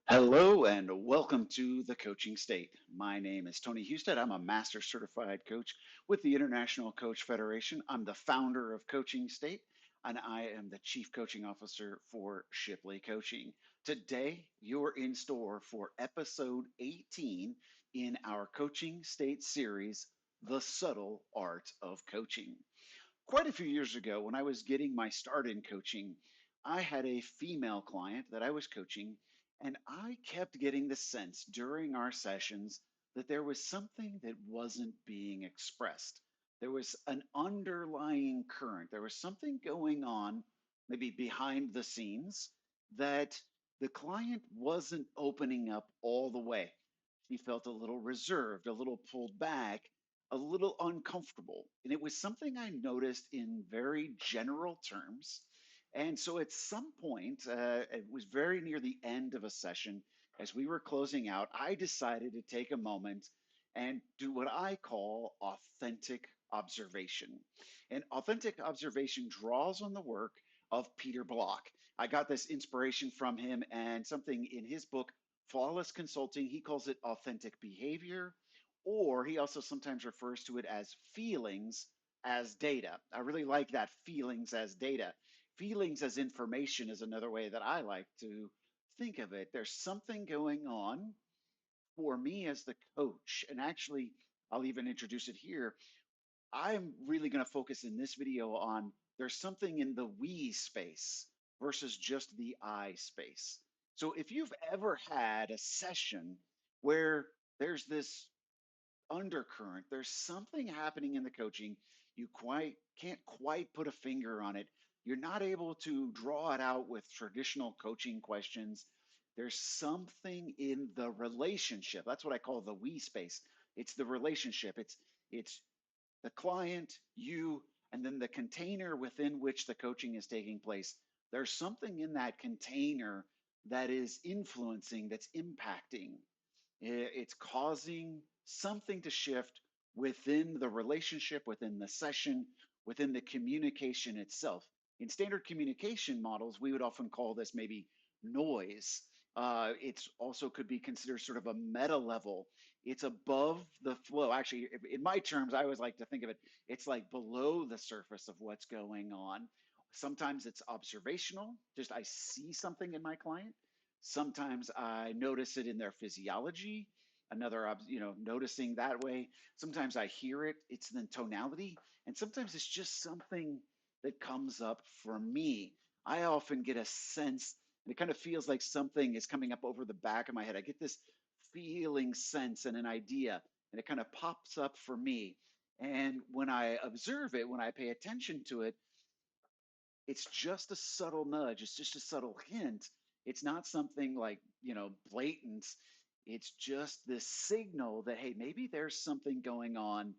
Hello and welcome to the Coaching State. My name is Tony Husted. I'm a Master Certified Coach with the International Coach Federation. I'm the founder of Coaching State and I am the Chief Coaching Officer for Shipley Coaching. Today, you're in store for episode 18 in our Coaching State series, The Subtle Art of Coaching. Quite a few years ago, when I was getting my start in coaching, I had a female client that I was coaching, and I kept getting the sense during our sessions that there was something that wasn't being expressed. There was an underlying current, there was something going on, maybe behind the scenes, that the client wasn't opening up all the way. She felt a little reserved, a little pulled back, a little uncomfortable. And it was something I noticed in very general terms. And so at some point, it was very near the end of a session, as we were closing out, I decided to take a moment and do what I call authentic observation. And authentic observation draws on the work of Peter Block. I got this inspiration from him and something in his book, Flawless Consulting. He calls it authentic behavior, or he also sometimes refers to it as feelings as data. I really like that, feelings as data. Feelings as information is another way that I like to think of it. There's something going on for me as the coach, and actually, I'll even introduce it here. I'm really going to focus in this video on there's something in the we space versus just the I space. So if you've ever had a session where there's this undercurrent. There's something happening in the coaching. You quite can't quite put a finger on it. You're not able to draw it out with traditional coaching questions. There's something in the relationship. That's what I call the we space. It's the relationship. It's the client, you, and then the container within which the coaching is taking place. There's something in that container that is influencing, that's impacting. It's causing something to shift within the relationship, within the session, within the communication itself. In standard communication models, we would often call this maybe noise. It's also could be considered sort of a meta level. It's above the flow. Actually, in my terms, I always like to think of it, it's like below the surface of what's going on. Sometimes it's observational, just I see something in my client. Sometimes I notice it in their physiology, noticing that way. Sometimes I hear it, it's the tonality, and sometimes it's just something that comes up for me. I often get a sense, and it kind of feels like something is coming up over the back of my head. I get this feeling sense and an idea, and it kind of pops up for me. And when I observe it, when I pay attention to it, it's just a subtle nudge. It's just a subtle hint. It's not something like, blatant. It's just this signal that, hey, maybe there's something going on.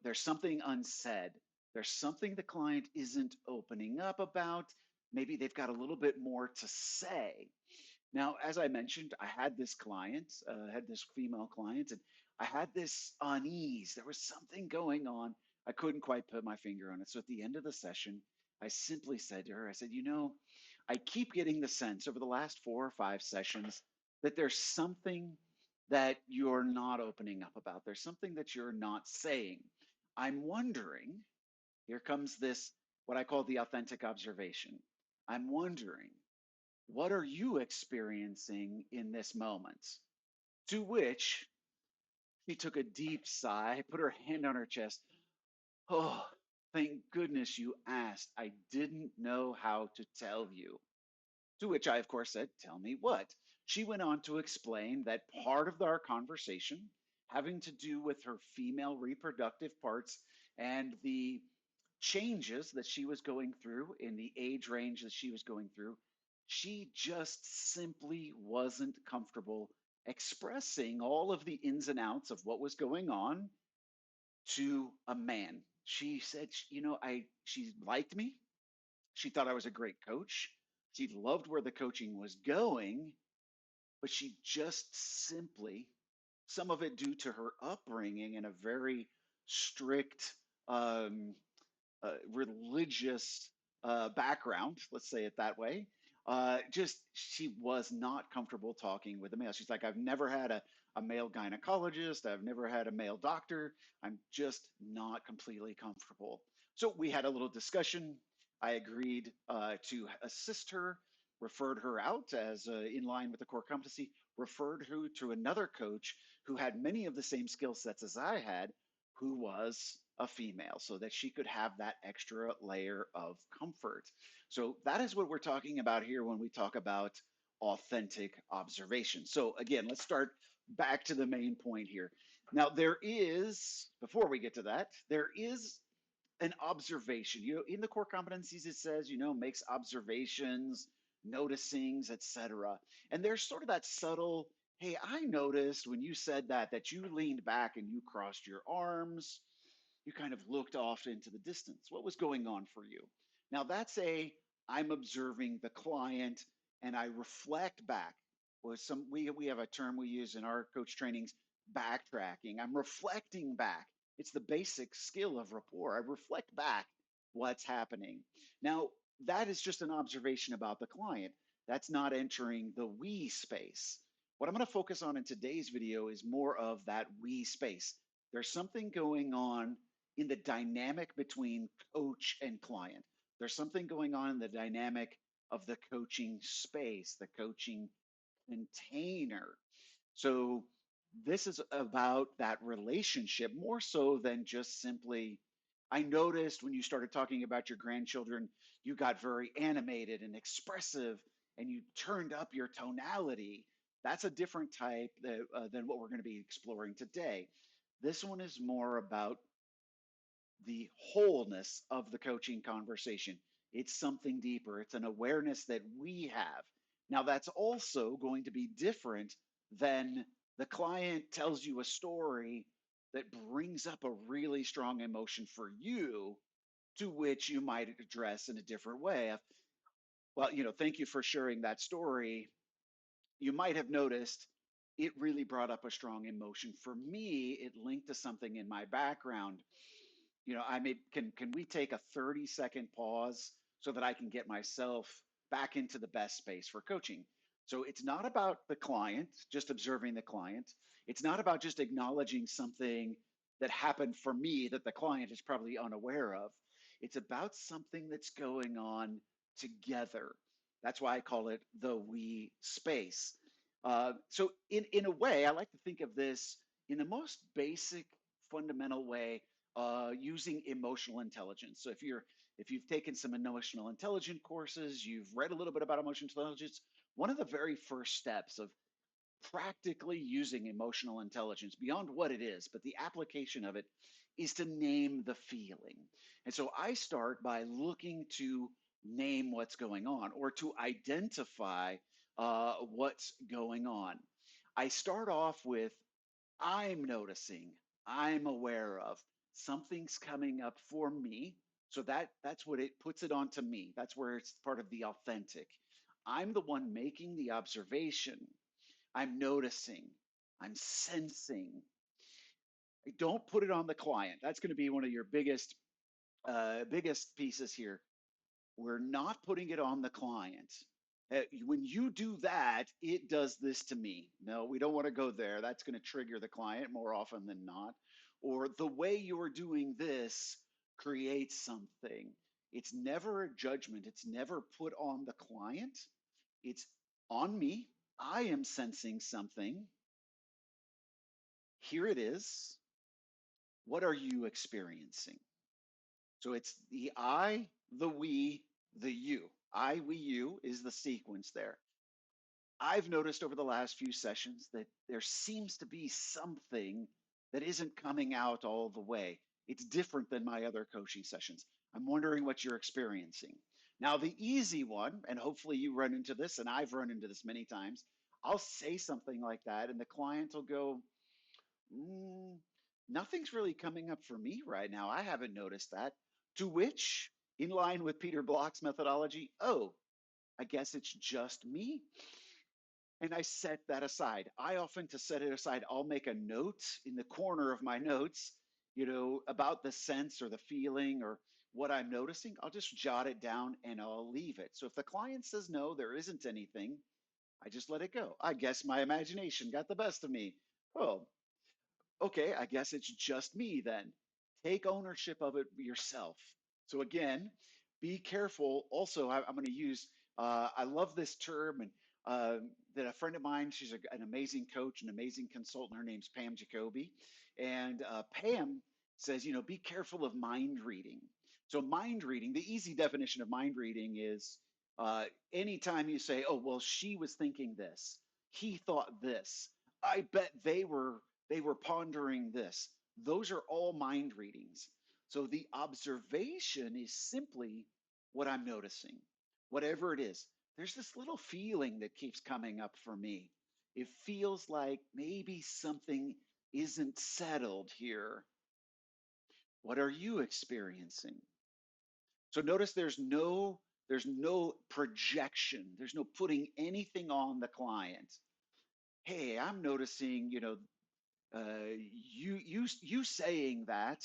There's something unsaid. There's something the client isn't opening up about. Maybe they've got a little bit more to say. Now, as I mentioned, I had this client, had this female client, and I had this unease. There was something going on. I couldn't quite put my finger on it. So at the end of the session, I simply said to her, I said, I keep getting the sense over the last 4 or 5 sessions that there's something that you're not opening up about. There's something that you're not saying. I'm wondering, here comes this, what I call the authentic observation. I'm wondering, what are you experiencing in this moment? To which she took a deep sigh, put her hand on her chest. Oh, thank goodness you asked. I didn't know how to tell you. To which I, of course, said, tell me what? She went on to explain that part of our conversation, having to do with her female reproductive parts and the changes that she was going through in the age range that she was going through, she just simply wasn't comfortable expressing all of the ins and outs of what was going on to a man. She said, she liked me. She thought I was a great coach. She loved where the coaching was going, but she just simply, some of it due to her upbringing in a very strict religious background, let's say it that way. Just she was not comfortable talking with a male. She's like, I've never had a male gynecologist. I've never had a male doctor. I'm just not completely comfortable. So we had a little discussion. I agreed to assist her, referred her out as in line with the core competency, referred her to another coach who had many of the same skill sets as I had, who was a female, so that she could have that extra layer of comfort. So that is what we're talking about here when we talk about authentic observation. So again, let's start back to the main point here. Now, there is, before we get to that, there is an observation. In the core competencies, it says, makes observations, noticings, etc. And there's sort of that subtle, hey, I noticed when you said that you leaned back and you crossed your arms, you kind of looked off into the distance. What was going on for you? Now that's I'm observing the client and I reflect back. We have a term we use in our coach trainings, backtracking. I'm reflecting back. It's the basic skill of rapport. I reflect back what's happening. Now that is just an observation about the client. That's not entering the we space. What I'm going to focus on in today's video is more of that we space. There's something going on in the dynamic between coach and client. There's something going on in the dynamic of the coaching space, the coaching container. So this is about that relationship more so than just simply. I noticed when you started talking about your grandchildren, you got very animated and expressive and you turned up your tonality. That's a different type than what we're going to be exploring today. This one is more about the wholeness of the coaching conversation. It's something deeper, it's an awareness that we have. Now, that's also going to be different than the client tells you a story that brings up a really strong emotion for you, to which you might address in a different way. Well, thank you for sharing that story. You might have noticed it really brought up a strong emotion for me. It linked to something in my background. I made can we take a 30-second pause so that I can get myself back into the best space for coaching? So it's not about the client, just observing the client. It's not about just acknowledging something that happened for me that the client is probably unaware of. It's about something that's going on together. That's why I call it the we space. So in a way, I like to think of this in the most basic, fundamental way, using emotional intelligence. So if you've taken some emotional intelligence courses, you've read a little bit about emotional intelligence. One of the very first steps of practically using emotional intelligence beyond what it is, but the application of it is to name the feeling. And so I start by looking to name what's going on or to identify what's going on. I start off with I'm noticing, I'm aware of, something's coming up for me. So that's what it puts it onto me. That's where it's part of the authentic. I'm the one making the observation. I'm noticing, I'm sensing. Don't put it on the client. That's going to be one of your biggest pieces here. We're not putting it on the client. When you do that, it does this to me. No, we don't want to go there. That's going to trigger the client more often than not. Or the way you're doing this creates something. It's never a judgment, it's never put on the client, it's on me. I am sensing something. Here it is. What are you experiencing? So it's the I, the we, the you. I, we, you is the sequence there. I've noticed over the last few sessions that there seems to be something that isn't coming out all the way. It's different than my other coaching sessions. I'm wondering what you're experiencing. Now, the easy one, and hopefully you run into this, and I've run into this many times, I'll say something like that, and the client will go, mm, nothing's really coming up for me right now. I haven't noticed that. To which, in line with Peter Block's methodology, oh, I guess it's just me. And I set that aside. I often, to set it aside, I'll make a note in the corner of my notes, about the sense or the feeling or what I'm noticing, I'll just jot it down and I'll leave it. So if the client says no, there isn't anything, I just let it go. I guess my imagination got the best of me. Oh, okay, I guess it's just me then. Take ownership of it yourself. So again, be careful. Also, I'm going to use. I love this term, and that a friend of mine. She's an amazing coach, an amazing consultant. Her name's Pam Jacoby, and Pam says, be careful of mind reading. So mind reading, the easy definition of mind reading is anytime you say, "Oh, well, she was thinking this, he thought this. I bet they were pondering this." Those are all mind readings. So the observation is simply what I'm noticing, whatever it is. There's this little feeling that keeps coming up for me. It feels like maybe something isn't settled here. What are you experiencing? So notice there's no projection. There's no putting anything on the client. Hey, I'm noticing, you saying that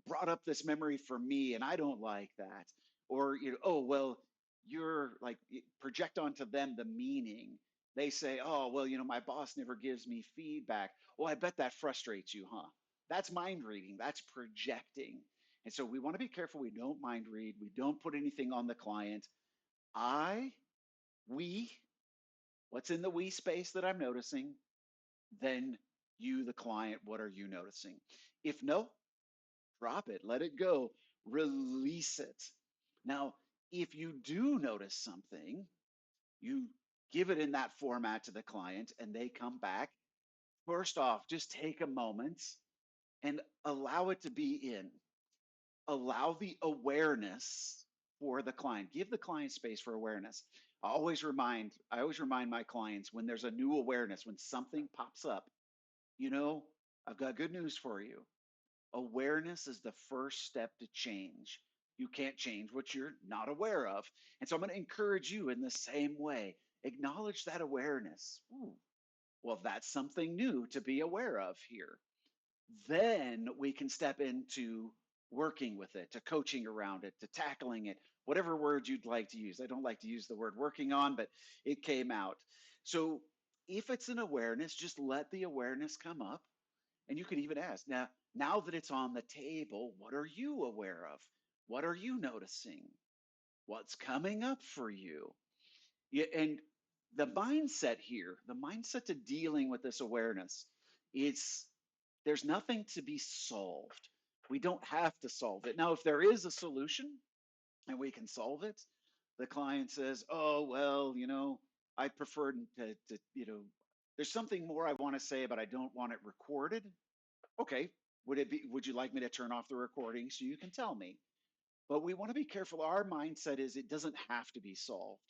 brought up this memory for me, and I don't like that. Or, oh, well, you're like project onto them the meaning. They say, oh, well, my boss never gives me feedback. Oh, I bet that frustrates you, huh? That's mind reading. That's projecting. And so we want to be careful. We don't mind read. We don't put anything on the client. I, we, what's in the we space that I'm noticing? Then you, the client, what are you noticing? If no, drop it, let it go, release it. Now, if you do notice something, you give it in that format to the client and they come back. First off, just take a moment and allow it to be in. Allow the awareness for the client. Give the client space for awareness. I always remind my clients when there's a new awareness, when something pops up, you know, I've got good news for you. Awareness is the first step to change. You can't change what you're not aware of. And so I'm going to encourage you in the same way. Acknowledge that awareness. Ooh, well, that's something new to be aware of here. Then we can step into working with it, to coaching around it, to tackling it, whatever word you'd like to use. I don't like to use the word working on, but it came out. So if it's an awareness, just let the awareness come up. And you could even ask, now that it's on the table, what are you aware of? What are you noticing? What's coming up for you? Yeah, and the mindset here, the mindset to dealing with this awareness, it's there's nothing to be solved. We don't have to solve it. Now, if there is a solution and we can solve it, the client says, "Oh, well, I prefer there's something more I want to say, but I don't want it recorded." Okay, would you like me to turn off the recording so you can tell me? But we want to be careful. Our mindset is it doesn't have to be solved.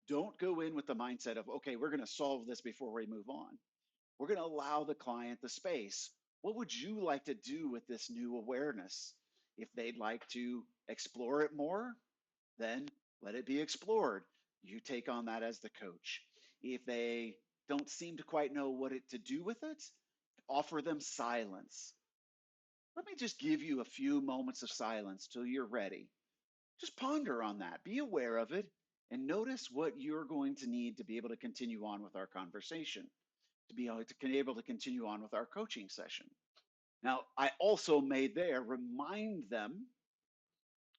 Don't go in with the mindset of, okay, we're going to solve this before we move on. We're going to allow the client the space. What would you like to do with this new awareness? If they'd like to explore it more, then let it be explored. You take on that as the coach. If they don't seem to quite know to do with it, offer them silence. Let me just give you a few moments of silence till you're ready. Just ponder on that, be aware of it, and notice what you're going to need to be able to continue on with our conversation, to be able to continue on with our coaching session. Now, I also may there remind them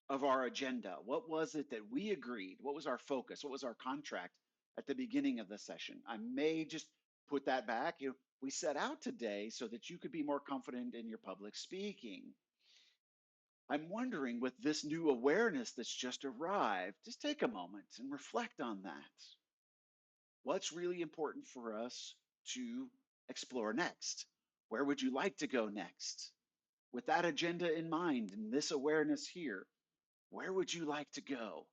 of our agenda. What was it that we agreed? What was our focus? What was our contract at the beginning of the session? I may just put that back. We set out today so that you could be more confident in your public speaking. I'm wondering, with this new awareness that's just arrived, just take a moment and reflect on that. What's really important for us to explore next? Where would you like to go next? With that agenda in mind and this awareness here, where would you like to go?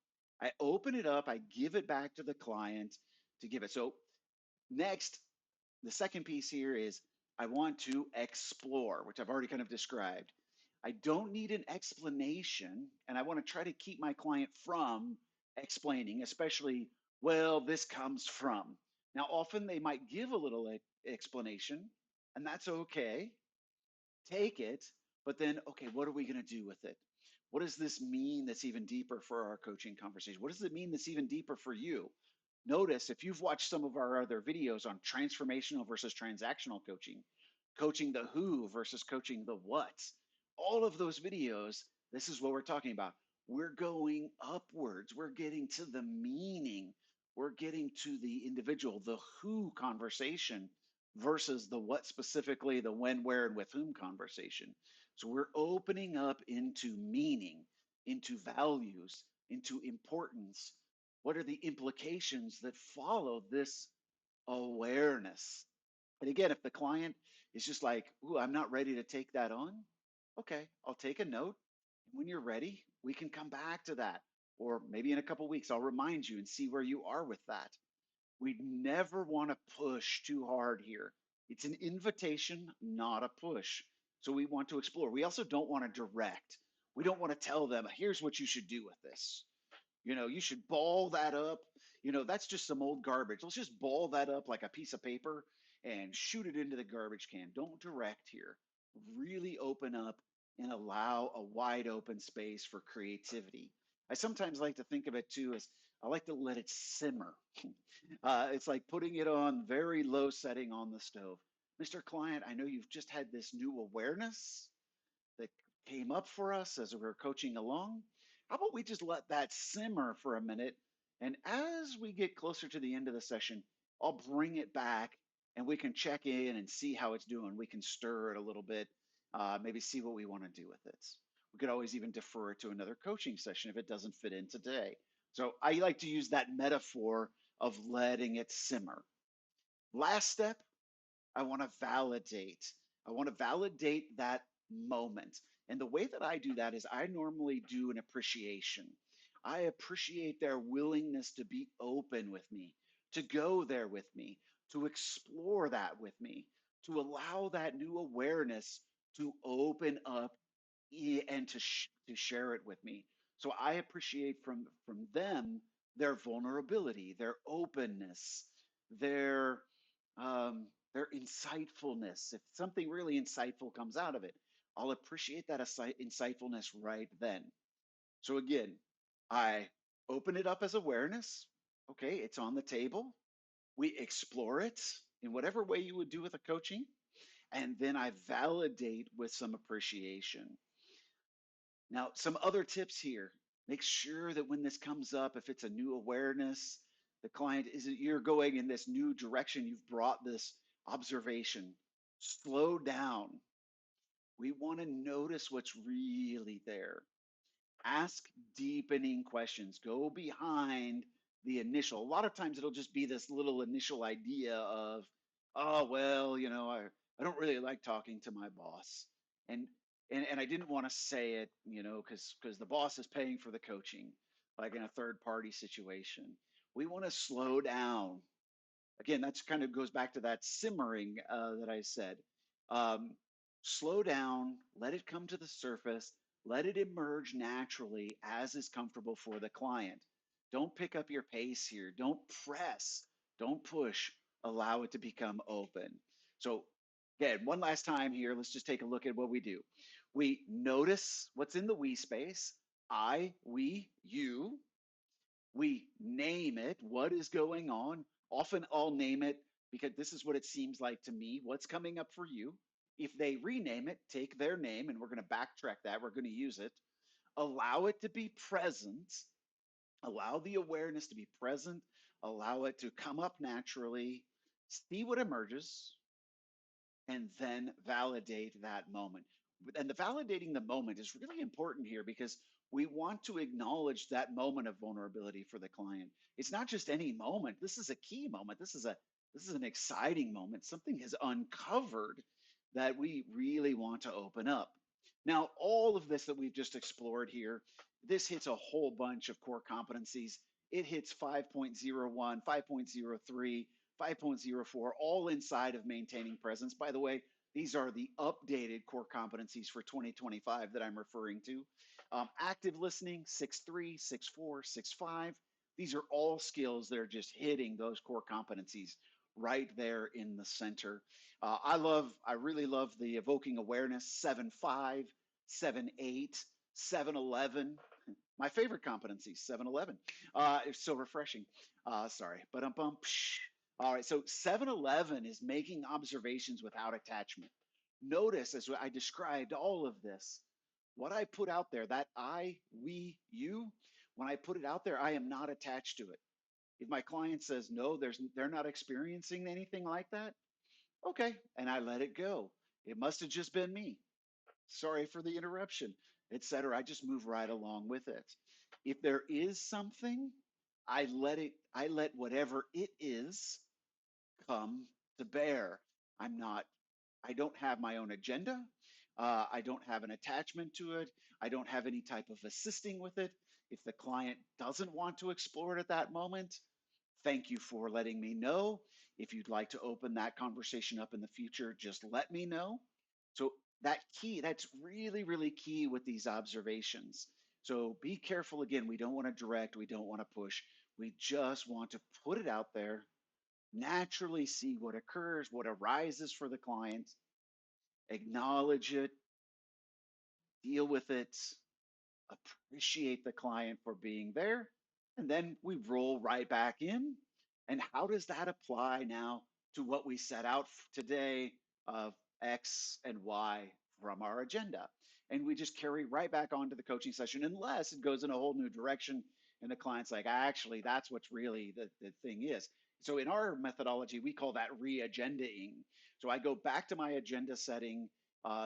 I open it up, I give it back to the client to give it. So, next, the second piece here is I want to explore, which I've already kind of described. I don't need an explanation, and I want to try to keep my client from explaining, especially, well, this comes from. Now, often they might give a little explanation, and that's okay. Take it, but then, okay, what are we going to do with it? What does this mean that's even deeper for our coaching conversation? What does it mean that's even deeper for you? Notice if you've watched some of our other videos on transformational versus transactional coaching, coaching the who versus coaching the what, all of those videos, this is what we're talking about. We're going upwards. We're getting to the meaning. We're getting to the individual, the who conversation versus the what specifically, the when, where, and with whom conversation. So we're opening up into meaning, into values, into importance. What are the implications that follow this awareness? And again, if the client is just like, ooh, I'm not ready to take that on, okay, I'll take a note. When you're ready, we can come back to that. Or maybe in a couple weeks, I'll remind you and see where you are with that. We never want to push too hard here. It's an invitation, not a push. So we want to explore. We also don't want to direct. We don't want to tell them, here's what you should do with this. You should ball that up. That's just some old garbage. Let's just ball that up like a piece of paper and shoot it into the garbage can. Don't direct here. Really open up and allow a wide open space for creativity. I sometimes like to think of it too as I like to let it simmer. It's like putting it on very low setting on the stove. Mr. Client, I know you've just had this new awareness that came up for us as we were coaching along. How about we just let that simmer for a minute? And as we get closer to the end of the session, I'll bring it back and we can check in and see how it's doing. We can stir it a little bit, maybe see what we want to do with it. We could always even defer it to another coaching session if it doesn't fit in today. So I like to use that metaphor of letting it simmer. Last step, I want to validate. I want to validate that moment. And the way that I do that is I normally do an appreciation. I appreciate their willingness to be open with me, to go there with me, to explore that with me, to allow that new awareness to open up and to share it with me. So I appreciate from them their vulnerability, their openness, their their insightfulness. If something really insightful comes out of it, I'll appreciate that insightfulness right then. So again, I open it up as awareness. Okay, it's on the table. We explore it in whatever way you would do with a coaching, and then I validate with some appreciation. Now, some other tips here. Make sure that when this comes up, if it's a new awareness, the client isn't, you're going in this new direction, you've brought this observation. Slow down. We want to notice what's really there. Ask deepening questions. Go behind the initial. A lot of times it'll just be this little initial idea of, oh, well, I don't really like talking to my boss. And and I didn't want to say it, because the boss is paying for the coaching, like in a third party situation. We want to slow down. Again, that's kind of goes back to that simmering that I said. Um, Slow down, let it come to the surface, let it emerge naturally as is comfortable for the client. Don't pick up your pace here. Don't press. Don't push. Allow it to become open. So, again, one last time here, let's just take a look at what we do. We notice what's in the we space. I, we, you. We name it, what is going on. Often I'll name it because this is what it seems like to me, what's coming up for you. If they rename it, take their name, and we're going to backtrack that. We're going to use it. Allow it to be present. Allow the awareness to be present. Allow it to come up naturally. See what emerges, and then validate that moment. And the validating the moment is really important here because we want to acknowledge that moment of vulnerability for the client. It's not just any moment. This is a key moment. This is an exciting moment. Something has uncovered that we really want to open up. Now, all of this that we've just explored here, this hits a whole bunch of core competencies. It hits 5.01, 5.03, 5.04, all inside of maintaining presence. By the way, these are the updated core competencies for 2025 that I'm referring to. Active listening, 6.3, 6.4, 6.5. These are all skills that are just hitting those core competencies right there in the center. I really love the evoking awareness, 7.5, 7.8. 7-Eleven, my favorite competency, 7-Eleven. It's so refreshing. Sorry, but all right, so 7-Eleven is making observations without attachment. Notice as I described all of this, what I put out there, that I, we, you, when I put it out there, I am not attached to it. If my client says no, they're not experiencing anything like that, okay, and I let it go. It must have just been me. Sorry for the interruption, etc. I just move right along with it. If there is something, I let whatever it is come to bear. I'm not, I don't have my own agenda. I don't have an attachment to it. I don't have any type of assisting with it. If the client doesn't want to explore it at that moment, thank you for letting me know. If you'd like to open that conversation up in the future, just let me know. So that's really, really key with these observations. So be careful again. We don't want to direct, we don't want to push. We just want to put it out there, naturally see what occurs, what arises for the client, acknowledge it, deal with it, appreciate the client for being there, and then we roll right back in. And how does that apply now to what we set out today of X and Y from our agenda? And we just carry right back onto the coaching session, unless it goes in a whole new direction and the client's like, actually, that's what's really the thing is. So in our methodology, we call that re-agendaing. So I go back to my agenda setting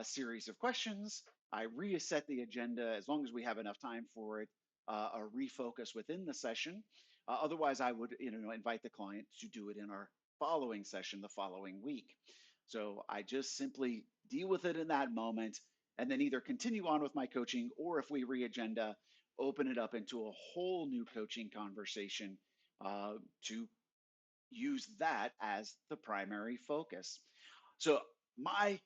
series of questions. I reset the agenda as long as we have enough time for it, a refocus within the session. Otherwise, I would invite the client to do it in our following session the following week. So I just simply deal with it in that moment and then either continue on with my coaching, or if we re-agenda, open it up into a whole new coaching conversation to use that as the primary focus. So, my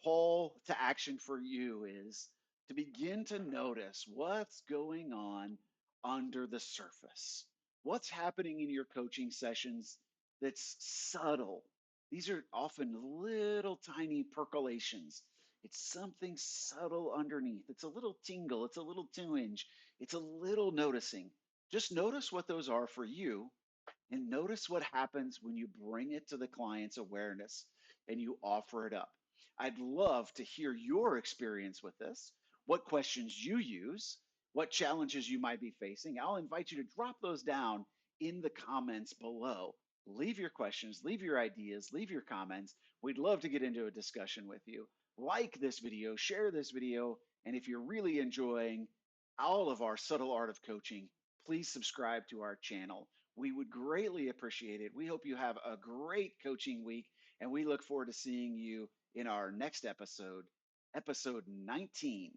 call to action for you is to begin to notice what's going on under the surface. What's happening in your coaching sessions that's subtle? These are often little tiny percolations. It's something subtle underneath. It's a little tingle, it's a little twinge, it's a little noticing. Just notice what those are for you, and notice what happens when you bring it to the client's awareness and you offer it up. I'd love to hear your experience with this, what questions you use, what challenges you might be facing. I'll invite you to drop those down in the comments below. Leave your questions, leave your ideas, leave your comments. We'd love to get into a discussion with you. Like this video, share this video, and if you're really enjoying all of our subtle art of coaching, please subscribe to our channel. We would greatly appreciate it. We hope you have a great coaching week, and we look forward to seeing you in our next episode, episode 19.